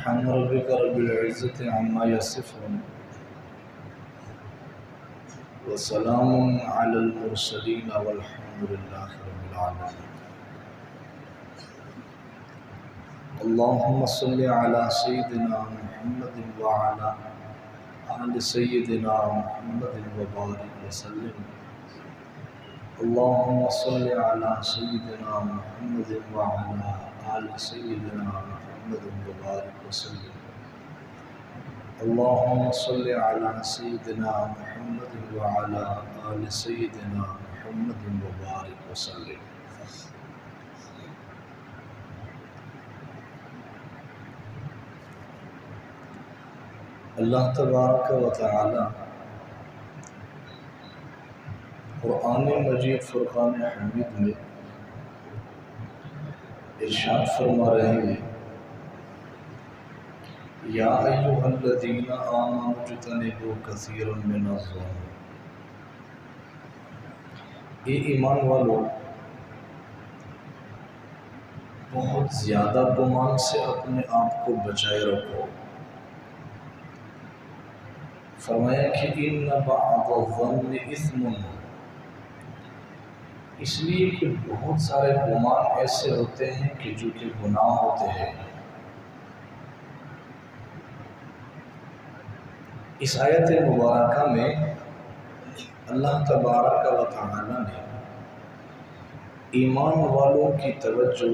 سبحان ربك رب العزة عما يصفون وسلام على المرسلين والحمد لله رب العالمين. اللهم صل على سيدنا محمد وعلى آل سيدنا محمد وبارك وسلم. اللهم صل على سيدنا محمد وعلى آل سيدنا محمد وبارك وسلم. اللهم صل على سيدنا محمد وعلى آل سيدنا محمد وبارك وسلم. اللہ تبارک و تعالی قرآن مجید فرقان حمید میں ارشاد فرما رہے ہیں، یا ایھا الذین آمنوا اجتنبوا کثیرا من الظن. اے ایمان والو، بہت زیادہ گمان سے اپنے آپ کو بچائے رکھو. فرمایا کہ ان بعض الظن اثم، اس لیے کہ بہت سارے گمان ایسے ہوتے ہیں کہ جو کہ گناہ ہوتے ہیں. اس آیت مبارکہ میں اللہ تبارک و تعالی نے ایمان والوں کی توجہ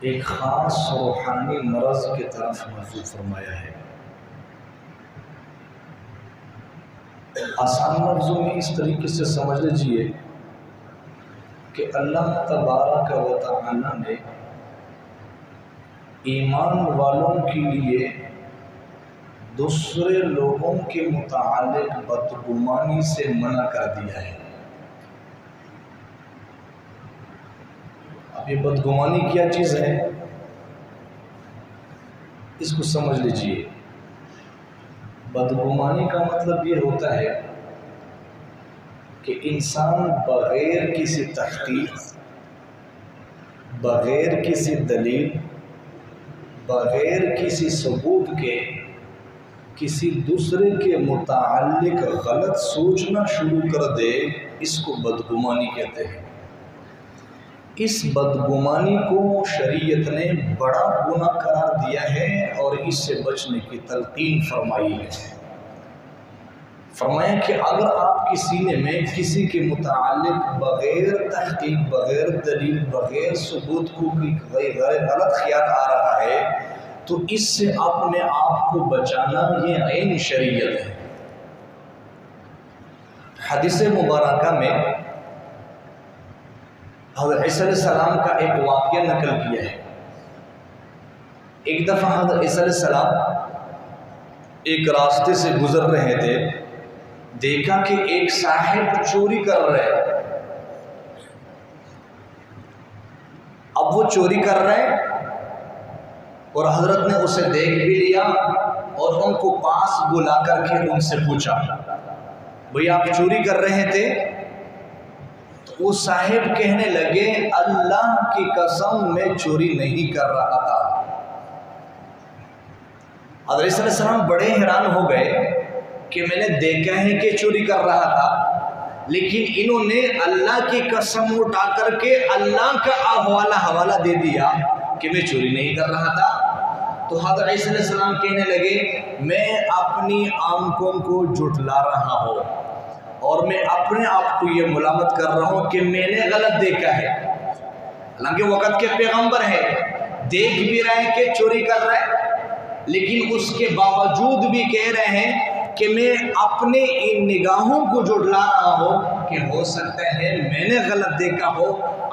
ایک خاص روحانی مرض کی طرف مبذول فرمایا ہے. آسان لفظوں میں اس طریقے سے سمجھ لیجئے کہ اللہ تبارک و تعالی نے ایمان والوں کے لیے دوسرے لوگوں کے متعلق بدگمانی سے منع کر دیا ہے. اب یہ بدگمانی کیا چیز ہے، اس کو سمجھ لیجئے. بدگمانی کا مطلب یہ ہوتا ہے کہ انسان بغیر کسی تحقیق، بغیر کسی دلیل، بغیر کسی ثبوت کے کسی دوسرے کے متعلق غلط سوچنا شروع کر دے، اس کو بدگمانی کہتے ہیں. اس بدگمانی کو شریعت نے بڑا گناہ قرار دیا ہے اور اس سے بچنے کی تلقین فرمائی ہے. فرمایا کہ اگر آپ کے سینے میں کسی کے متعلق بغیر تحقیق، بغیر دلیل، بغیر ثبوت کو غلط خیال آ رہا ہے تو اس سے اپنے آپ کو بچانا یہ عین شریعت ہے. حدیث مبارکہ میں حضرت عیسیٰ علیہ السلام کا ایک واقعہ نقل کیا ہے. ایک دفعہ حضرت عیسیٰ علیہ السلام ایک راستے سے گزر رہے تھے، دیکھا کہ ایک صاحب چوری کر رہے. اب وہ چوری کر رہے اور حضرت نے اسے دیکھ بھی لیا اور ان کو پاس بلا کر کے ان سے پوچھا، بھئی آپ چوری کر رہے تھے؟ وہ صاحب کہنے لگے، اللہ کی قسم میں چوری نہیں کر رہا تھا. حضرت صلی اللہ علیہ وسلم بڑے حیران ہو گئے کہ میں نے دیکھا ہے کہ چوری کر رہا تھا، لیکن انہوں نے اللہ کی قسم اٹھا کر کے اللہ کا حوالہ دے دیا کہ میں چوری نہیں کر رہا تھا. تو حضرت عیسیٰ علیہ السلام کہنے لگے، میں اپنی آنکھوں کو جھٹلا رہا ہوں اور میں اپنے آپ کو یہ ملامت کر رہا ہوں کہ میں نے غلط دیکھا ہے. حالانکہ وقت کے پیغمبر ہے، دیکھ بھی رہے ہیں کہ چوری کر رہے ہیں، لیکن اس کے باوجود بھی کہہ رہے ہیں کہ میں اپنے ان نگاہوں کو جھٹلا رہا ہوں کہ ہو سکتا ہے میں نے غلط دیکھا ہو،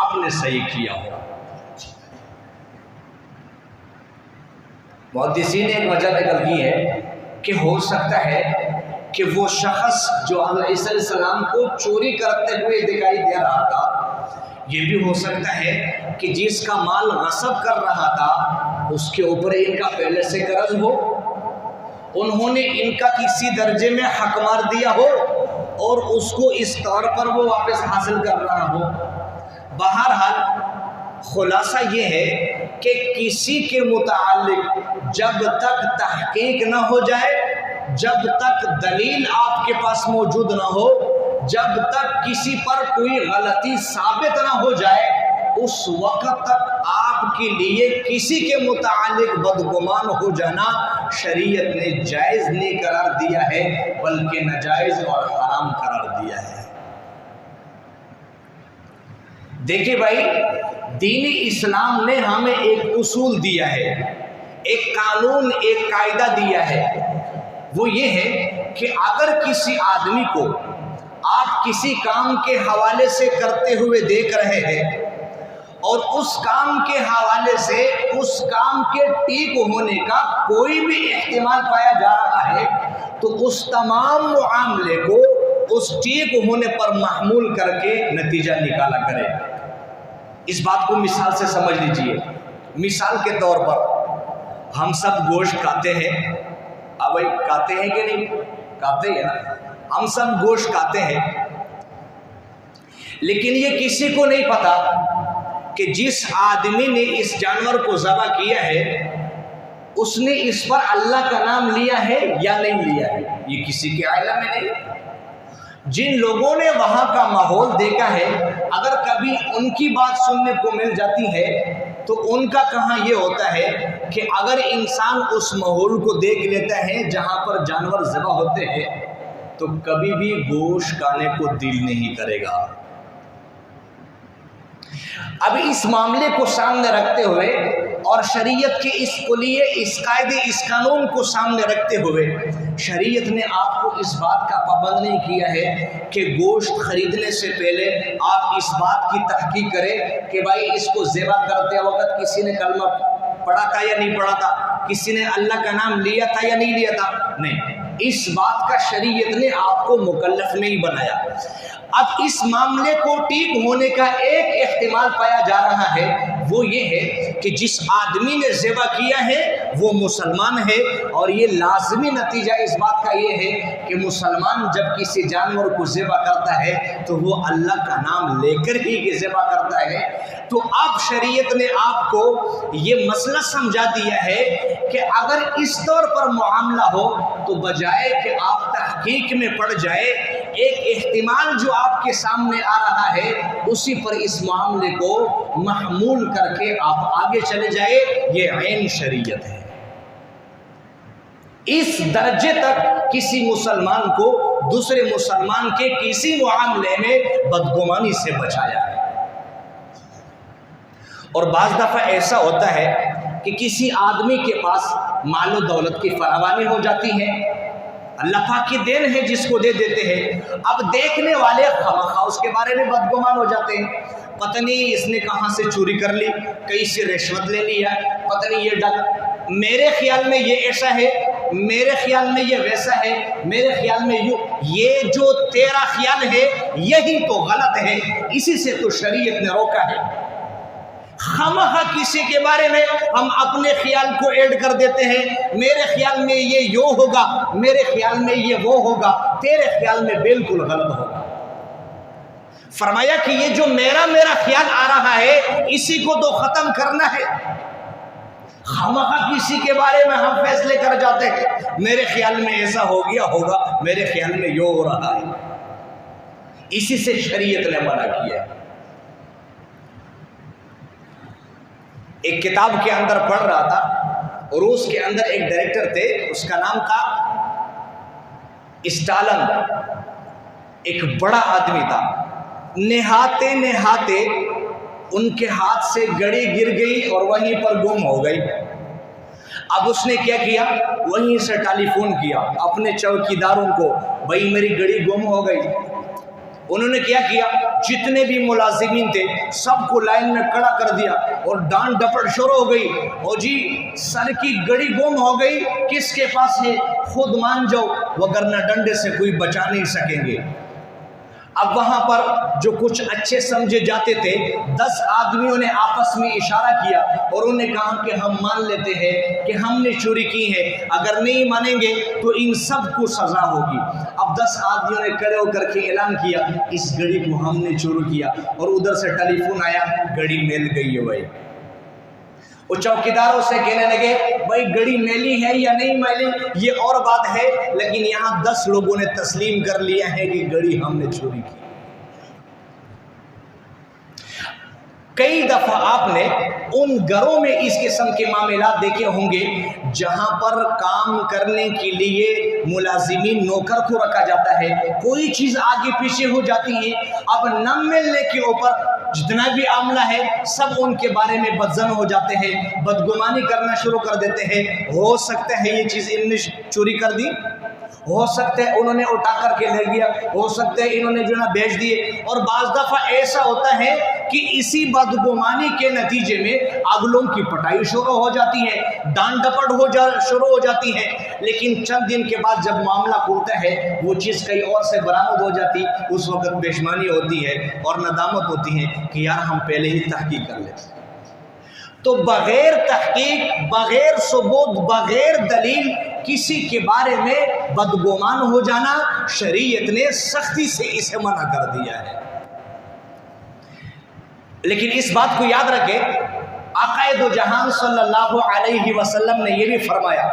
آپ نے صحیح کیا ہو. محدثین نے ایک وجہ نکل کی ہے کہ ہو سکتا ہے کہ وہ شخص جو حضرت عیسیٰ علیہ السلام کو چوری کرتے ہوئے دکھائی دے رہا تھا، یہ بھی ہو سکتا ہے کہ جس کا مال غصب کر رہا تھا اس کے اوپر ان کا پہلے سے قرض ہو، انہوں نے ان کا کسی درجے میں حق مار دیا ہو اور اس کو اس طور پر وہ واپس حاصل کر رہا ہو. بہرحال خلاصہ یہ ہے کہ کسی کے متعلق جب تک تحقیق نہ ہو جائے، جب تک دلیل آپ کے پاس موجود نہ ہو، جب تک کسی پر کوئی غلطی ثابت نہ ہو جائے، اس وقت تک آپ کے لیے کسی کے متعلق بدگمان ہو جانا شریعت نے جائز نہیں قرار دیا ہے بلکہ ناجائز اور حرام قرار دیا ہے۔ دیکھیں بھائی، دین اسلام نے ہمیں ایک اصول دیا ہے، ایک قانون، ایک قاعدہ دیا ہے۔ وہ یہ ہے کہ اگر کسی آدمی کو آپ کسی کام کے حوالے سے کرتے ہوئے دیکھ رہے ہیں اور اس کام کے حوالے سے اس کام کے ٹھیک ہونے کا کوئی بھی احتمال پایا جا رہا ہے، تو اس تمام معاملے کو اس ٹھیک ہونے پر محمول کر کے نتیجہ نکالا کرے۔ اس بات کو مثال سے سمجھ لیجئے۔ مثال کے طور پر ہم سب گوشت کھاتے ہیں، اب بھائی کھاتے ہیں کہ نہیں؟ کھاتے ہیں نا، ہم سب گوشت کھاتے ہیں، لیکن یہ کسی کو نہیں پتا کہ جس آدمی نے اس جانور کو ذبح کیا ہے اس نے اس پر اللہ کا نام لیا ہے یا نہیں لیا ہے، یہ کسی کے علم میں نہیں۔ جن لوگوں نے وہاں کا ماحول دیکھا ہے، اگر کبھی ان کی بات سننے کو مل جاتی ہے تو ان کا کہاں یہ ہوتا ہے کہ اگر انسان اس ماحول کو دیکھ لیتا ہے جہاں پر جانور ذبح ہوتے ہیں تو کبھی بھی گوشت کھانے کو دل نہیں کرے گا۔ اب اس معاملے کو سامنے رکھتے ہوئے اور شریعت کے اس کلیے، اس قاعدے، اس قانون کو سامنے رکھتے ہوئے شریعت نے آپ کو اس بات کا پابند نہیں کیا ہے کہ گوشت خریدنے سے پہلے آپ اس بات کی تحقیق کریں کہ بھائی اس کو ذبح کرتے وقت کسی نے کلمہ پڑھا تھا یا نہیں پڑھا تھا، کسی نے اللہ کا نام لیا تھا یا نہیں لیا تھا۔ نہیں، اس بات کا شریعت نے آپ کو مکلف نہیں بنایا۔ اب اس معاملے کو ٹھیک ہونے کا ایک احتمال پایا جا رہا ہے، وہ یہ ہے کہ جس آدمی نے ذبح کیا ہے وہ مسلمان ہے، اور یہ لازمی نتیجہ اس بات کا یہ ہے کہ مسلمان جب کسی جانور کو ذبح کرتا ہے تو وہ اللہ کا نام لے کر ہی ذبح کرتا ہے۔ تو اب شریعت نے آپ کو یہ مسئلہ سمجھا دیا ہے کہ اگر اس طور پر معاملہ ہو تو بجائے کہ آپ تحقیق میں پڑ جائے، ایک احتمال جو آپ کے سامنے آ رہا ہے اسی پر اس معاملے کو محمول کر کے آپ آگے چلے جائے، یہ عین شریعت ہے۔ اس درجے تک کسی مسلمان کو دوسرے مسلمان کے کسی معاملے میں بدگمانی سے بچایا ہے۔ اور بعض دفعہ ایسا ہوتا ہے کہ کسی آدمی کے پاس مال و دولت کی فراوانی ہو جاتی ہے، اللہ پاک کی دین ہے جس کو دے دیتے ہیں، اب دیکھنے والے خواہ اس کے بارے میں بدگمان ہو جاتے ہیں، پتہ نہیں اس نے کہاں سے چوری کر لی، کہیں سے رشوت لے لیا، پتہ نہیں یہ ڈک، میرے خیال میں یہ ایسا ہے، میرے خیال میں یہ ویسا ہے، میرے خیال میں یہ جو تیرا خیال ہے یہی تو غلط ہے، اسی سے تو شریعت نے روکا ہے۔ خامخواہ کسی کے بارے میں ہم اپنے خیال کو ایڈ کر دیتے ہیں، میرے خیال میں یہ یوں ہوگا، میرے خیال میں یہ وہ ہوگا، تیرے خیال میں بالکل غلط ہوگا۔ فرمایا کہ یہ جو میرا خیال آ رہا ہے اسی کو تو ختم کرنا ہے۔ خامخواہ کسی کے بارے میں ہم فیصلے کر جاتے ہیں، میرے خیال میں ایسا ہو گیا ہوگا، میرے خیال میں یوں ہو رہا ہے، اسی سے شریعت نے منع کیا ہے۔ ایک کتاب کے اندر پڑھ رہا تھا، روس کے اندر ایک ڈائریکٹر تھے، اس کا نام تھا اسٹالن، ایک بڑا آدمی تھا، نہاتے نہاتے ان کے ہاتھ سے گڑی گر گئی اور وہیں پر گم ہو گئی۔ اب اس نے کیا کیا، وہیں سے ٹیلی فون کیا اپنے چوکیداروں کو، بھائی میری گڑی گم ہو گئی۔ انہوں نے کیا کیا، جتنے بھی ملازمین تھے سب کو لائن میں کھڑا کر دیا اور ڈانٹ ڈپٹ شروع ہو گئی، اور جی سر کی گڑی گم ہو گئی، کس کے پاس ہے، خود مان جاؤ وگرنہ ڈنڈے سے کوئی بچا نہیں سکیں گے۔ اب وہاں پر جو کچھ اچھے سمجھے جاتے تھے 10 آدمیوں نے آپس میں اشارہ کیا اور انہوں نے کہا کہ ہم مان لیتے ہیں کہ ہم نے چوری کی ہے، اگر نہیں مانیں گے تو ان سب کو سزا ہوگی۔ اب 10 آدمیوں نے کھڑے ہو کر کے اعلان کیا اس گھڑی کو ہم نے چوری کیا، اور ادھر سے ٹیلی فون آیا، گھڑی مل گئی ہے بھائی۔ وہ چوکیداروں سے کہنے لگے بھائی گڑی میلی ہے یا نہیں میلی یہ اور بات ہے، لیکن یہاں 10 لوگوں نے تسلیم کر لیا ہے کہ گڑی ہم نے چوری کی۔ کئی دفعہ آپ نے ان گھروں میں اس قسم کے معاملات دیکھے ہوں گے جہاں پر کام کرنے کے لیے ملازمین نوکر کو رکھا جاتا ہے، کوئی چیز آگے پیچھے ہو جاتی ہے، اب نہ ملنے کے اوپر جتنا بھی عاملہ ہے سب ان کے بارے میں بدظن ہو جاتے ہیں، بدگمانی کرنا شروع کر دیتے ہیں۔ ہو سکتا ہے یہ چیز انہوں نے چوری کر دی، ہو سکتا ہے انہوں نے اٹھا کر کے لے گیا، ہو سکتا ہے انہوں نے جو نا بیچ دیے، اور بعض دفعہ ایسا ہوتا ہے کہ اسی بدگمانی کے نتیجے میں اگلوں کی پٹائی شروع ہو جاتی ہے، ڈانٹ ڈپٹ شروع ہو جاتی ہے، لیکن چند دن کے بعد جب معاملہ کھلتا ہے وہ چیز کئی اور سے برآمد ہو جاتی، اس وقت پشیمانی ہوتی ہے اور ندامت ہوتی ہے کہ یار ہم پہلے ہی تحقیق کر لیتے۔ تو بغیر تحقیق، بغیر ثبوت، بغیر دلیل کسی کے بارے میں بدگمان ہو جانا شریعت نے سختی سے اسے منع کر دیا ہے۔ لیکن اس بات کو یاد رکھیں، آقا دو جہان صلی اللہ علیہ وسلم نے یہ بھی فرمایا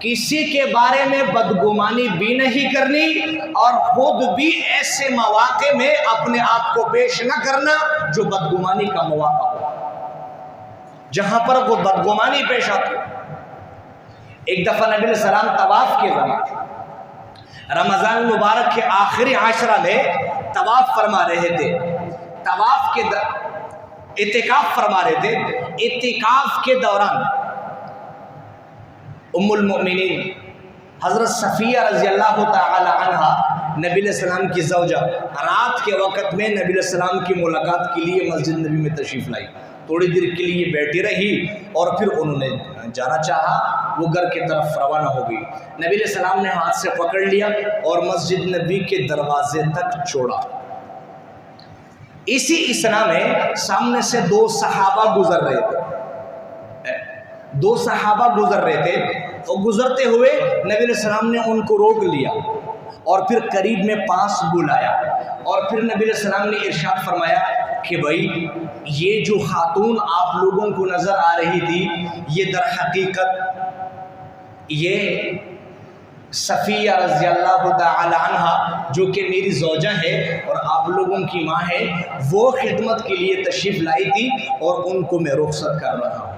کسی کے بارے میں بدگمانی بھی نہیں کرنی اور خود بھی ایسے مواقع میں اپنے آپ کو پیش نہ کرنا جو بدگمانی کا مواقع ہو، جہاں پر وہ بدگمانی پیش آتی۔ ایک دفعہ نبی علیہ السلام طواف کے زمان رمضان المبارک کے آخری عشرہ میں طواف فرما رہے تھے، طواف کے اعتکاف فرما رہے تھے۔ اعتکاف کے دوران ام المؤمنین حضرت صفیہ رضی اللہ تعالی عنہا نبی علیہ السلام کی زوجہ رات کے وقت میں نبی علیہ السلام کی ملاقات کے لیے مسجد نبی میں تشریف لائی، تھوڑی دیر کے لیے بیٹھی رہی اور پھر انہوں نے جانا چاہا، وہ گھر کی طرف روانہ ہو گئی۔ نبی علیہ السلام نے ہاتھ سے پکڑ لیا اور مسجد نبی کے دروازے تک چھوڑا۔ اسی اسنا میں سامنے سے 2 صحابہ گزر رہے تھے، 2 صحابہ گزر رہے تھے، اور گزرتے ہوئے نبی علیہ السلام نے ان کو روک لیا اور پھر قریب میں پاس بلایا، اور پھر نبی علیہ السلام نے ارشاد فرمایا کہ بھائی یہ جو خاتون آپ لوگوں کو نظر آ رہی تھی یہ در حقیقت یہ صفیہ رضی اللہ تعالی عنہا جو کہ میری زوجہ ہے اور آپ لوگوں کی ماں ہے، وہ خدمت کے لیے تشریف لائی تھی اور ان کو میں رخصت کر رہا ہوں۔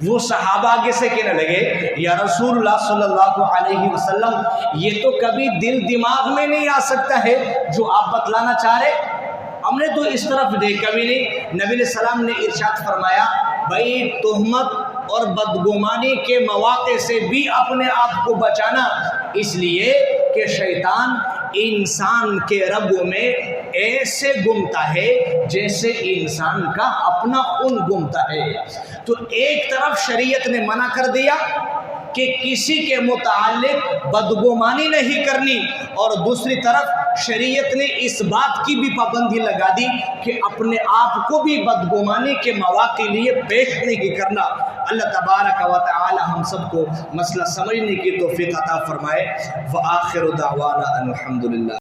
وہ صحابہ آگے سے کہنے لگے یا رسول اللہ صلی اللہ علیہ وسلم یہ تو کبھی دل دماغ میں نہیں آ سکتا ہے جو آپ بتلانا چاہ رہے، ہم نے تو اس طرف دیکھا بھی نہیں۔ نبی علیہ السلام نے ارشاد فرمایا بھائی تہمت اور بدگمانی کے مواقع سے بھی اپنے آپ کو بچانا، اس لیے کہ شیطان انسان کے رگوں میں ایسے گھومتا ہے جیسے انسان کا اپنا خون گھومتا ہے۔ تو ایک طرف شریعت نے منع کر دیا کہ کسی کے متعلق بدگمانی نہیں کرنی، اور دوسری طرف شریعت نے اس بات کی بھی پابندی لگا دی کہ اپنے آپ کو بھی بدگمانی کے مواقع لیے پیش نہیں کرنا۔ اللہ تبارک و تعالی ہم سب کو مسئلہ سمجھنے کی توفیق عطا فرمائے۔ وآخر دعوانا الحمدللہ۔